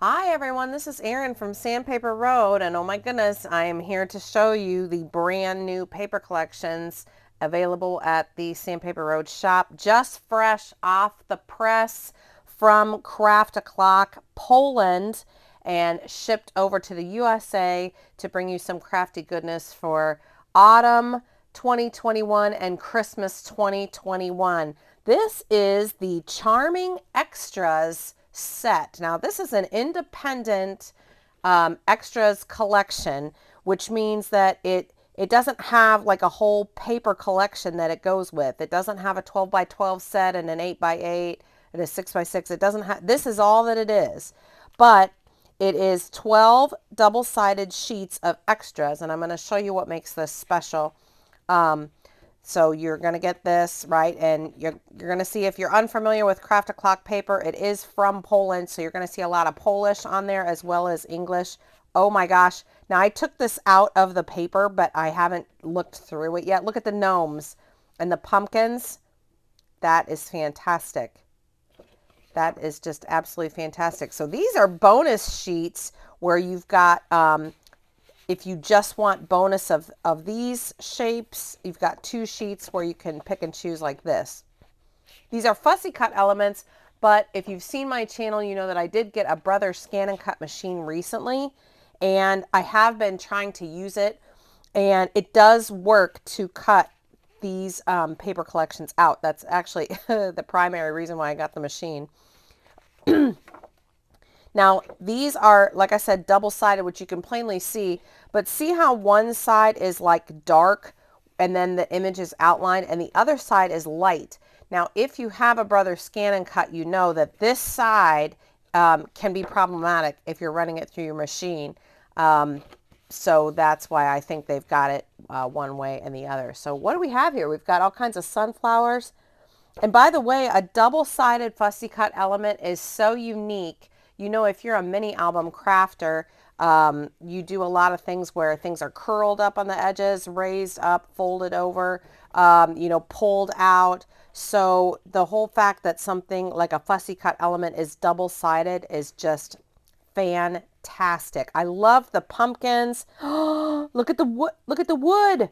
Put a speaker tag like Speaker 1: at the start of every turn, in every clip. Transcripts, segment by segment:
Speaker 1: Hi everyone, this is Erin from Sandpaper Road, and oh my goodness, I am here to show you the brand new paper collections available at the Sandpaper Road shop, just fresh off the press from Craft O'Clock, Poland, and shipped over to the USA to bring you some crafty goodness for autumn 2021 and Christmas 2021. This is the Charming Extras set. Now, this is an independent extras collection, which means that it doesn't have like a whole paper collection that it goes with. It doesn't have a 12 by 12 set and an 8 by 8 and a 6 by 6. It doesn't have, this is all that it is. But it is 12 double-sided sheets of extras, and I'm going to show you what makes this special. So you're going to get this, right? And you're going to see, if you're unfamiliar with Craft O'Clock paper, it is from Poland. So you're going to see a lot of Polish on there as well as English. Oh my gosh. Now I took this out of the paper, but I haven't looked through it yet. Look at the gnomes and the pumpkins. That is fantastic. That is just absolutely fantastic. So these are bonus sheets where you've got, if you just want bonus of these shapes, you've got 2 sheets where you can pick and choose like this. These are fussy cut elements, but if you've seen my channel, you know that I did get a Brother scan and cut machine recently, and I have been trying to use it, and it does work to cut these paper collections out. That's actually the primary reason why I got the machine. Now, these are, like I said, double-sided, which you can plainly see, but see how one side is like dark and then the image is outlined and the other side is light. Now, if you have a Brother scan and cut, you know that this side can be problematic if you're running it through your machine. So that's why I think they've got it one way and the other. So what do we have here? We've got all kinds of sunflowers. And by the way, a double-sided fussy cut element is so unique. You know, if you're a mini album crafter, you do a lot of things where things are curled up on the edges, raised up, folded over, you know, pulled out. So the whole fact that something like a fussy cut element is double-sided is just fantastic. I love the pumpkins. Look at the wood. Look at the wood.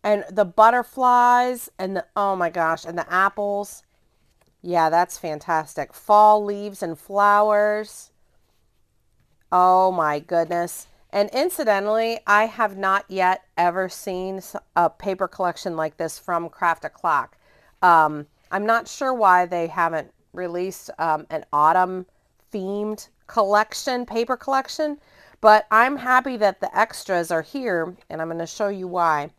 Speaker 1: And the butterflies and the, oh my gosh, and the apples. Yeah, that's fantastic. Fall leaves and flowers. Oh my goodness. And incidentally, I have not yet ever seen a paper collection like this from Craft O'Clock. I'm not sure why they haven't released an autumn themed collection, paper collection, but I'm happy that the extras are here, and I'm going to show you why.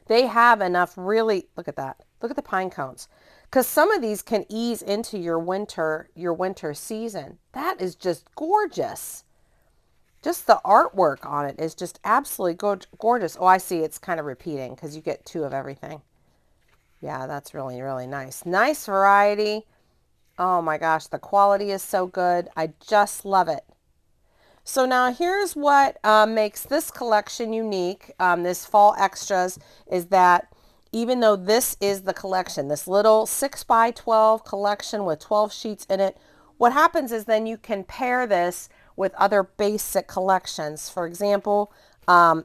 Speaker 1: They have enough really, look at that. Look at the pine cones. Because some of these can ease into your winter season. That is just gorgeous. Just the artwork on it is just absolutely gorgeous. Oh, I see. It's kind of repeating because you get 2 of everything. Yeah, that's really, really nice. Nice variety. Oh my gosh, the quality is so good. I just love it. So now here's what makes this collection unique, this fall extras, is that even though this is the collection, this little 6 by 12 collection with 12 sheets in it, what happens is then you can pair this with other basic collections. For example, oh,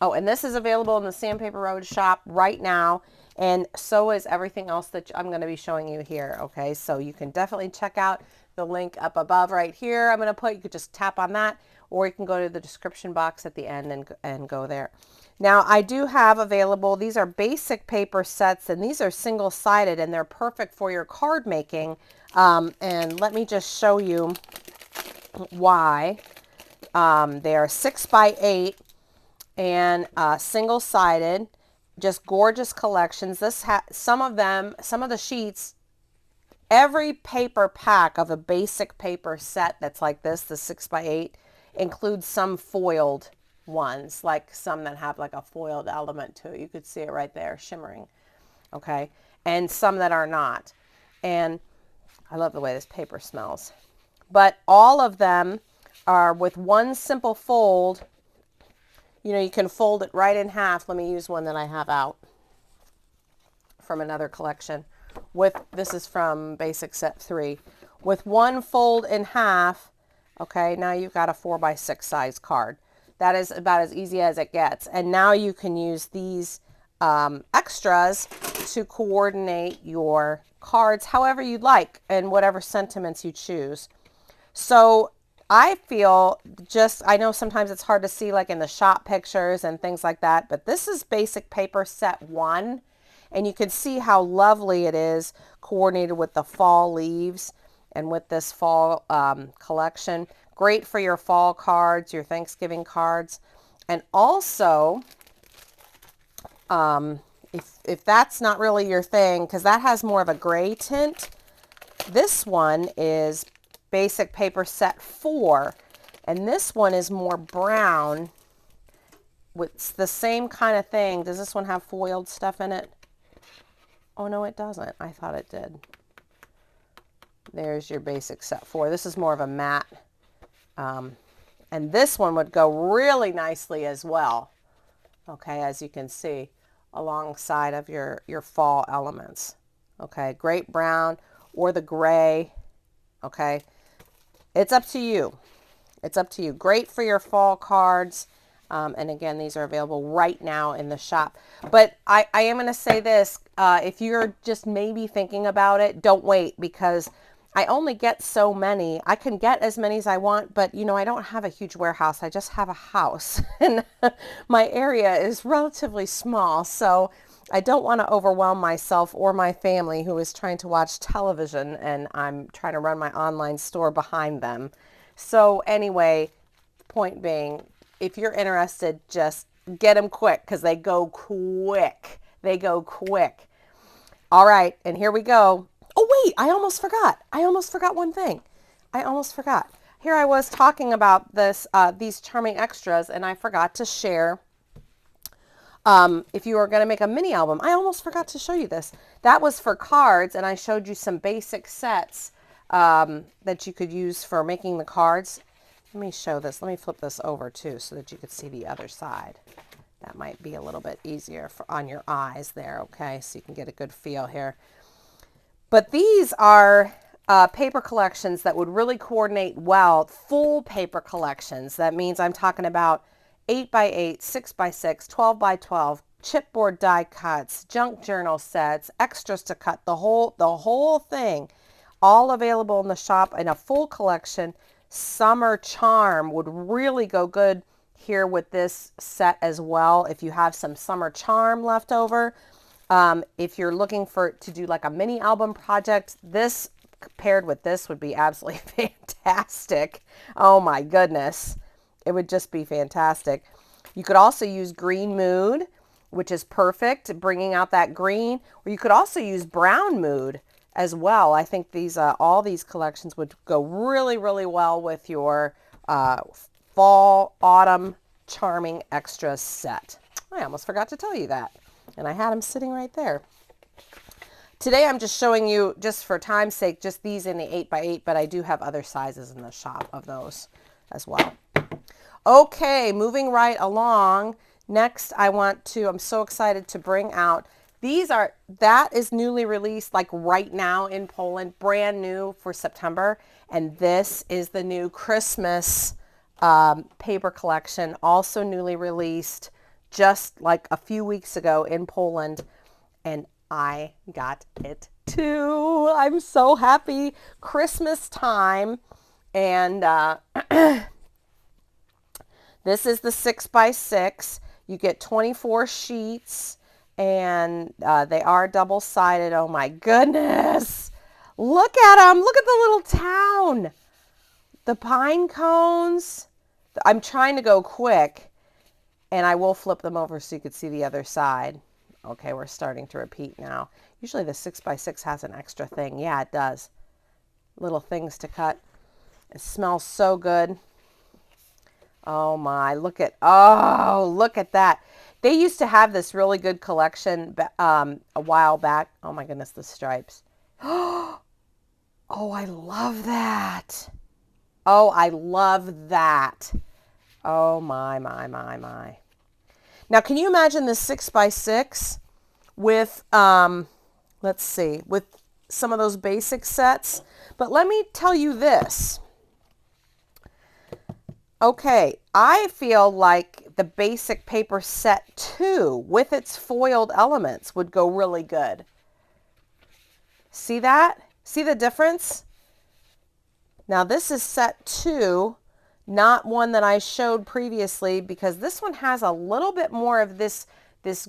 Speaker 1: and this is available in the Sandpaper Road shop right now, and so is everything else that I'm going to be showing you here. Okay, so you can definitely check out the link up above right here. I'm going to put, you could just tap on that, or you can go to the description box at the end and go there. Now, I do have available, these are basic paper sets, and these are single-sided, and they're perfect for your card making. And let me just show you why. They are 6 by 8 and single-sided, just gorgeous collections. This some of the sheets, every paper pack of a basic paper set that's like this, the 6 by 8, includes some foiled ones, like some that have like a foiled element to it. You could see it right there, shimmering. Okay, and some that are not. And I love the way this paper smells. But all of them are with one simple fold. You know, you can fold it right in half. Let me use one that I have out from another collection. This is from Basic Set 3. With one fold in half, Okay, now you've got a 4x6 size card. That is about as easy as it gets. And now you can use these extras to coordinate your cards however you'd like and whatever sentiments you choose. So I feel I know sometimes it's hard to see like in the shop pictures and things like that, but this is basic paper set 1. And you can see how lovely it is coordinated with the fall leaves and with this fall collection. Great for your fall cards, your Thanksgiving cards. And also, if that's not really your thing, because that has more of a gray tint, this one is basic paper set 4. And this one is more brown. It's the same kind of thing. Does this one have foiled stuff in it? Oh, no, it doesn't. I thought it did. There's your basic set 4. This is more of a matte. And this one would go really nicely as well. Okay, as you can see, alongside of your fall elements. Okay, great brown or the gray. Okay, it's up to you. It's up to you. Great for your fall cards. And again, these are available right now in the shop. But I am going to say this, if you're just maybe thinking about it, don't wait, because I only get so many. I can get as many as I want, but you know, I don't have a huge warehouse. I just have a house and my area is relatively small. So I don't want to overwhelm myself or my family who is trying to watch television, and I'm trying to run my online store behind them. So anyway, point being, if you're interested, just get them quick because they go quick. They go quick. All right, and here we go. Oh, wait, I almost forgot. I almost forgot one thing. I almost forgot. Here I was talking about these charming extras, and I forgot to share. If you are going to make a mini album, I almost forgot to show you this. That was for cards, and I showed you some basic sets that you could use for making the cards. Let me show this. Let me flip this over too so that you could see the other side. That might be a little bit easier on your eyes there, okay? So you can get a good feel here. But these are paper collections that would really coordinate well, full paper collections. That means I'm talking about 8x8, 6x6, 12x12, chipboard die cuts, junk journal sets, extras to cut, the whole thing, all available in the shop in a full collection. Summer charm would really go good here with this set as well. If you have some summer charm left over, if you're looking to do like a mini album project, this paired with this would be absolutely fantastic. Oh my goodness. It would just be fantastic. You could also use green mood, which is perfect, bringing out that green, or you could also use brown mood as well. I think all these collections would go really, really well with your fall, autumn charming extras set. I almost forgot to tell you that, and I had them sitting right there. Today I'm just showing you, just for time's sake, just these in the 8x8, but I do have other sizes in the shop of those as well. Okay, moving right along. Next, I'm so excited to bring out, that is newly released like right now in Poland, brand new for September. And this is the new Christmas paper collection, also newly released just like a few weeks ago in Poland. And I got it too. I'm so happy. Christmas time. And this is the 6x6. You get 24 sheets, and they are double-sided. Oh my goodness. Look at them. Look at the little town. The pine cones. I'm trying to go quick, and I will flip them over so you can see the other side. Okay, we're starting to repeat now. Usually the 6x6 has an extra thing. Yeah, it does. Little things to cut. It smells so good. Oh my, look at that. They used to have this really good collection a while back. Oh my goodness, the stripes. Oh, I love that. Oh, I love that. Oh my. Now, can you imagine this 6x6 with, let's see, with some of those basic sets? But let me tell you this. Okay, I feel like the basic paper set 2 with its foiled elements would go really good. See that? See the difference? Now this is set 2, not one that I showed previously, because this one has a little bit more of this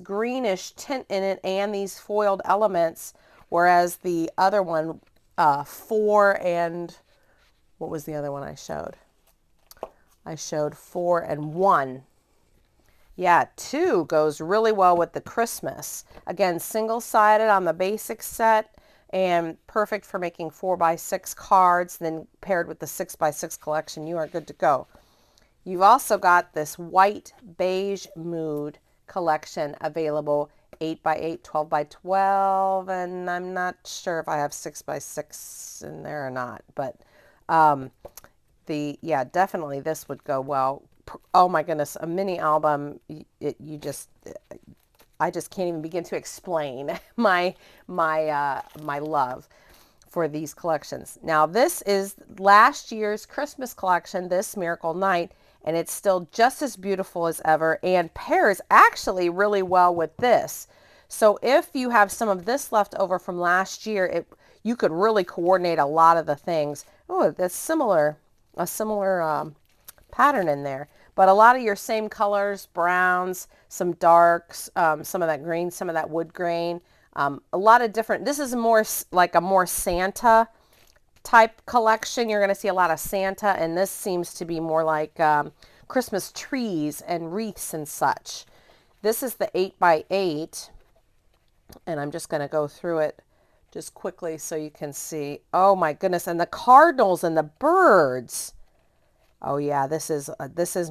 Speaker 1: greenish tint in it and these foiled elements, whereas the other one, 4 and, what was the other one I showed? I showed 4 and 1. Yeah, 2 goes really well with the Christmas. Again, single-sided on the basic set and perfect for making 4x6 cards. Then paired with the 6x6 collection, you are good to go. You've also got this white beige mood collection available, 8x8, 12x12, and I'm not sure if I have 6x6 in there or not, but yeah, definitely this would go well. Oh my goodness, a mini album, I just can't even begin to explain my love for these collections. Now this is last year's Christmas collection, this Miracle Night, and it's still just as beautiful as ever and pairs actually really well with this. So if you have some of this left over from last year, you could really coordinate a lot of the things. Oh, that's similar. A similar pattern in there, but a lot of your same colors, browns, some darks, some of that green, some of that wood grain, a lot of different. This is more like a more Santa type collection. You're going to see a lot of Santa, and this seems to be more like Christmas trees and wreaths and such. This is the 8x8, and I'm just going to go through it just quickly so you can see. Oh my goodness, and the cardinals and the birds. Oh yeah, this is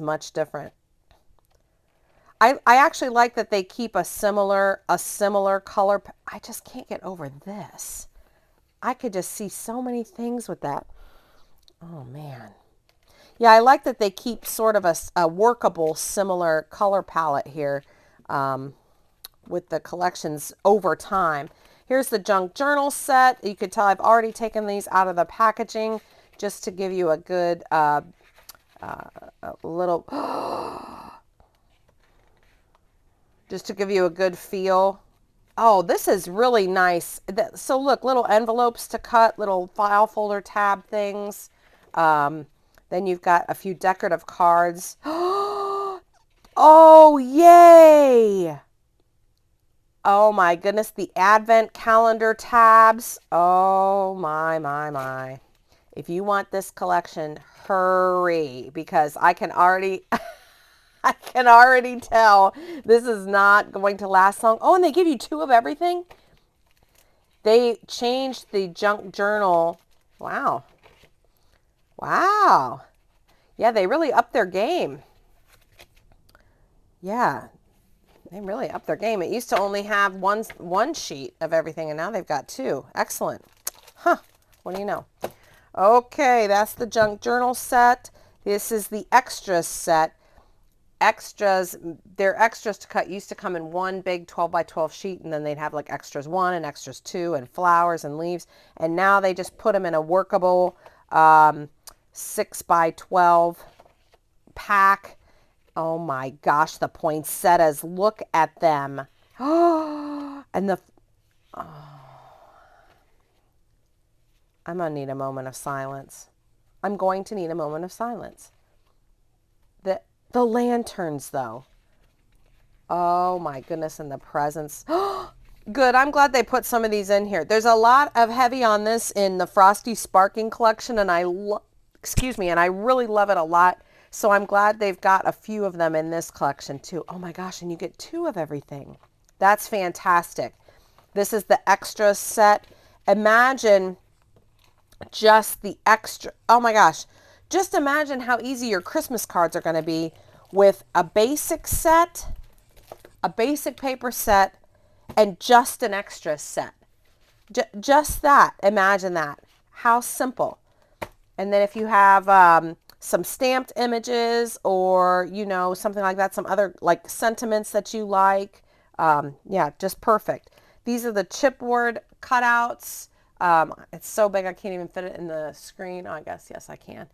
Speaker 1: much different. I actually like that they keep a similar color. I just can't get over this. I could just see so many things with that. Oh man. Yeah, I like that they keep sort of a workable similar color palette here with the collections over time. Here's the junk journal set. You could tell I've already taken these out of the packaging just to give you a good little, just to give you a good feel. Oh, this is really nice. So look, little envelopes to cut, little file folder tab things. Then you've got a few decorative cards. Oh, yay! Oh my goodness, the advent calendar tabs. Oh my. If you want this collection, hurry, because I can already I can already tell this is not going to last long. Oh, and they give you 2 of everything. They changed the junk journal. Wow. Wow. Yeah, they really upped their game. Yeah. They really upped their game. It used to only have one sheet of everything, and now they've got 2. Excellent. Huh. What do you know? Okay, that's the junk journal set. This is the extras set. Extras, their extras to cut used to come in one big 12x12 sheet, and then they'd have like extras 1 and extras 2 and flowers and leaves. And now they just put them in a workable 6x12 pack. Oh my gosh, the poinsettias, look at them. Oh, and I'm going to need a moment of silence. I'm going to need a moment of silence. The lanterns, though. Oh my goodness, and the presents. Good, I'm glad they put some of these in here. There's a lot of heavy on this in the Frosty Sparking collection, and I really love it a lot. So I'm glad they've got a few of them in this collection too. Oh my gosh, and you get 2 of everything. That's fantastic. This is the extra set. Imagine just the extra. Oh my gosh. Just imagine how easy your Christmas cards are going to be with a basic set, a basic paper set, and just an extra set. Just that. Imagine that. How simple. And then if you have some stamped images or, you know, something like that, some other like sentiments that you like, yeah, just perfect. These are the chipboard cutouts. It's so big I can't even fit it in the screen. Oh, I guess, yes, I can.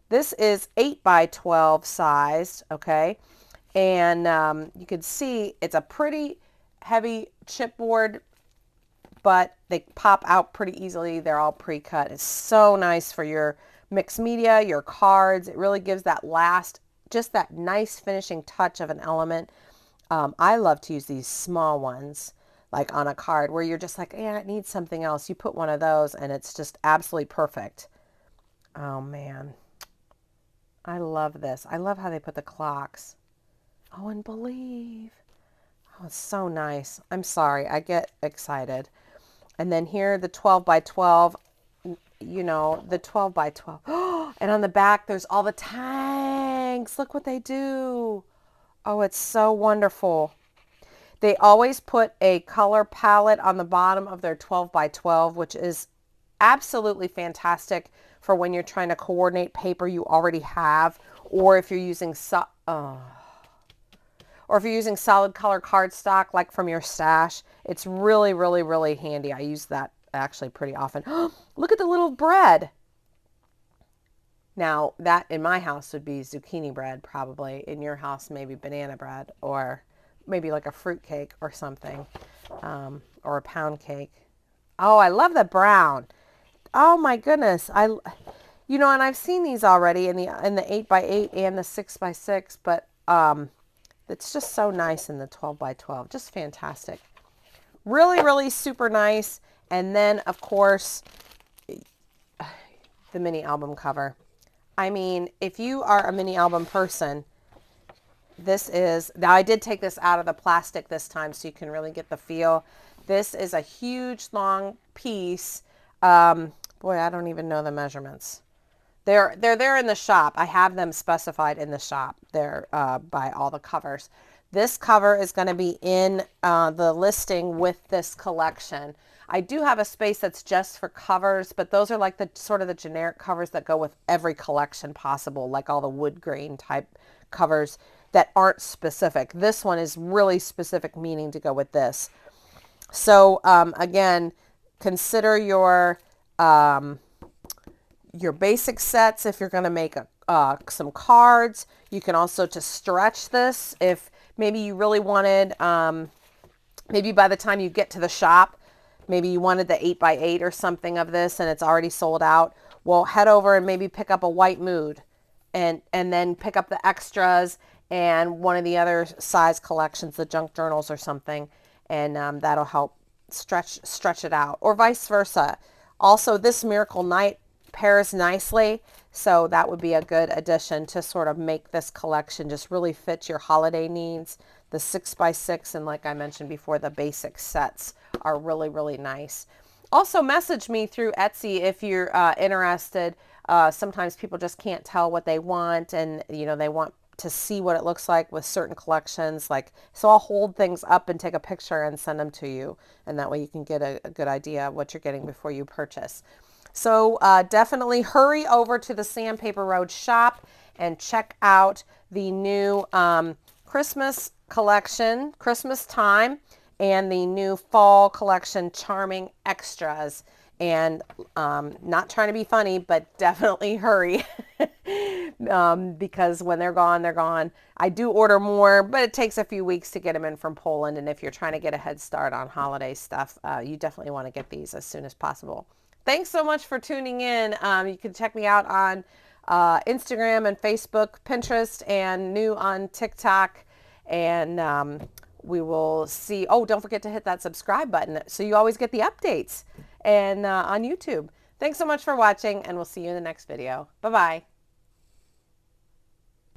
Speaker 1: This is 8 by 12 sized, okay? And you can see it's a pretty heavy chipboard, but they pop out pretty easily. They're all pre-cut. It's so nice for your mixed media, your cards. It really gives that last, just that nice finishing touch of an element. I love to use these small ones, like on a card where you're just like, yeah, it needs something else. You put one of those and it's just absolutely perfect. Oh man, I love this. I love how they put the clocks. Oh, and Believe. Oh, it's so nice. I'm sorry, I get excited. And then here, the 12 by 12, you know, the 12 by 12. And on the back, there's all the tanks. Look what they do. Oh, it's so wonderful. They always put a color palette on the bottom of their 12 by 12, which is absolutely fantastic for when you're trying to coordinate paper you already have, or if you're using solid color cardstock like from your stash. It's really, really, really handy. I use that actually pretty often. Look at the little bread. Now, that in my house would be zucchini bread, probably. In your house, maybe banana bread, or maybe like a fruit cake or something, or a pound cake. Oh, I love the brown. Oh my goodness. You know, and I've seen these already in the 8 by 8 and the 6 by 6, but it's just so nice in the 12 by 12. Just fantastic. Really, really super nice. And then, of course, the mini album cover. I mean, if you are a mini album person, this is, now I did take this out of the plastic this time so you can really get the feel. This is a huge long piece. Boy, I don't even know the measurements. They're there in the shop. I have them specified in the shop there by all the covers. This cover is going to be in the listing with this collection. I do have a space that's just for covers, but those are like the sort of the generic covers that go with every collection possible, like all the wood grain type covers that aren't specific. This one is really specific meaning to go with this. So again, consider your basic sets if you're going to make some cards. You can also to stretch this if maybe you really wanted, maybe by the time you get to the shop, maybe you wanted the 8 by 8 or something of this and it's already sold out. Well, head over and maybe pick up a white mood and then pick up the extras and one of the other size collections, the junk journals or something, and that'll help stretch it out, or vice versa. Also, this Miracle Night pairs nicely, so that would be a good addition to sort of make this collection just really fit your holiday needs. The 6 by 6 and like I mentioned before, the basic sets are really, really nice. Also, message me through Etsy if you're interested. Sometimes people just can't tell what they want, and you know, they want to see what it looks like with certain collections. Like, so I'll hold things up and take a picture and send them to you, and that way you can get a good idea of what you're getting before you purchase. So definitely hurry over to the Sandpaper Road shop and check out the new Christmas collection, Christmastime, and the new fall collection, Charming Extras. And not trying to be funny, but definitely hurry because when they're gone, they're gone. I do order more, but it takes a few weeks to get them in from Poland. And if you're trying to get a head start on holiday stuff, you definitely want to get these as soon as possible. Thanks so much for tuning in. You can check me out on Instagram and Facebook, Pinterest, and new on TikTok. And we will see. Oh, don't forget to hit that subscribe button so you always get the updates. And on YouTube. Thanks so much for watching, and we'll see you in the next video. Bye-bye.